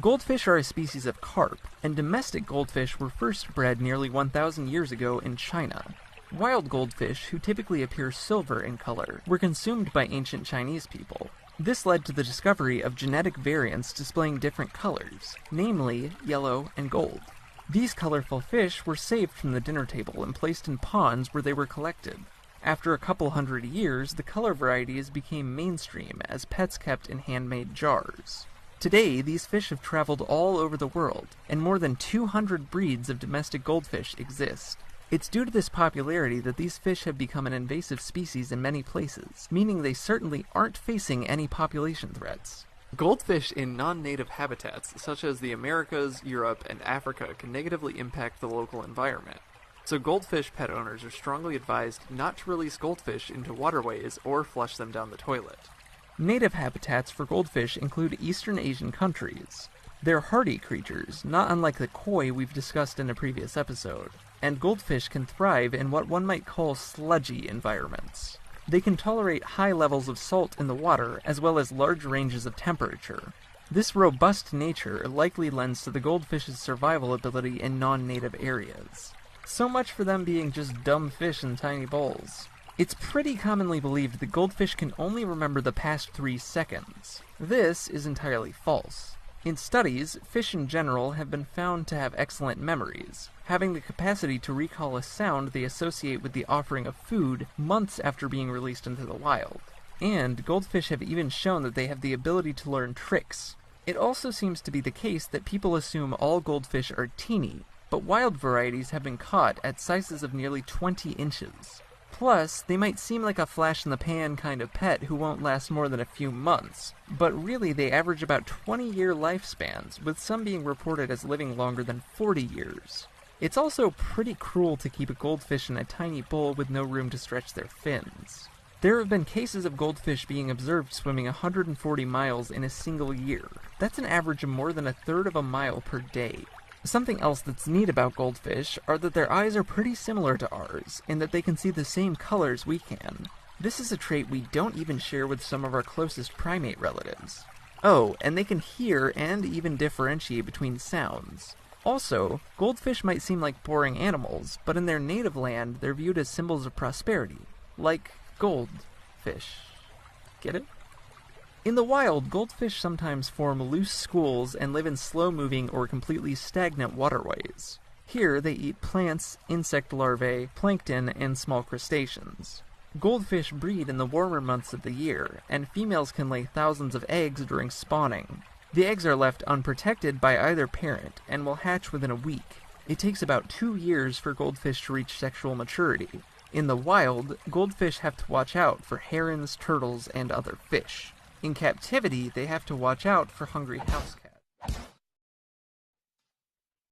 Goldfish are a species of carp, and domestic goldfish were first bred nearly 1,000 years ago in China. Wild goldfish, who typically appear silver in color, were consumed by ancient Chinese people. This led to the discovery of genetic variants displaying different colors, namely yellow and gold. These colorful fish were saved from the dinner table and placed in ponds where they were collected. After a couple hundred years, the color varieties became mainstream as pets kept in handmade jars. Today, these fish have traveled all over the world, and more than 200 breeds of domestic goldfish exist. It's due to this popularity that these fish have become an invasive species in many places, meaning they certainly aren't facing any population threats. Goldfish in non-native habitats, such as the Americas, Europe, and Africa, can negatively impact the local environment. So goldfish pet owners are strongly advised not to release goldfish into waterways or flush them down the toilet. Native habitats for goldfish include Eastern Asian countries. They're hardy creatures, not unlike the koi we've discussed in a previous episode, and goldfish can thrive in what one might call sludgy environments. They can tolerate high levels of salt in the water as well as large ranges of temperature. This robust nature likely lends to the goldfish's survival ability in non-native areas. So much for them being just dumb fish in tiny bowls. It's pretty commonly believed that goldfish can only remember the past 3 seconds. This is entirely false. In studies, fish in general have been found to have excellent memories, having the capacity to recall a sound they associate with the offering of food months after being released into the wild. And goldfish have even shown that they have the ability to learn tricks. It also seems to be the case that people assume all goldfish are teeny, but wild varieties have been caught at sizes of nearly 20 inches. Plus, they might seem like a flash-in-the-pan kind of pet who won't last more than a few months, but really they average about 20-year lifespans, with some being reported as living longer than 40 years. It's also pretty cruel to keep a goldfish in a tiny bowl with no room to stretch their fins. There have been cases of goldfish being observed swimming 140 miles in a single year. That's an average of more than a third of a mile per day. Something else that's neat about goldfish are that their eyes are pretty similar to ours, in that they can see the same colors we can. This is a trait we don't even share with some of our closest primate relatives. Oh, and they can hear and even differentiate between sounds. Also, goldfish might seem like boring animals, but in their native land they're viewed as symbols of prosperity, like goldfish. Get it? In the wild, goldfish sometimes form loose schools and live in slow-moving or completely stagnant waterways. Here, they eat plants, insect larvae, plankton, and small crustaceans. Goldfish breed in the warmer months of the year, and females can lay thousands of eggs during spawning. The eggs are left unprotected by either parent and will hatch within a week. It takes about 2 years for goldfish to reach sexual maturity. In the wild, goldfish have to watch out for herons, turtles, and other fish. In captivity, they have to watch out for hungry house cats.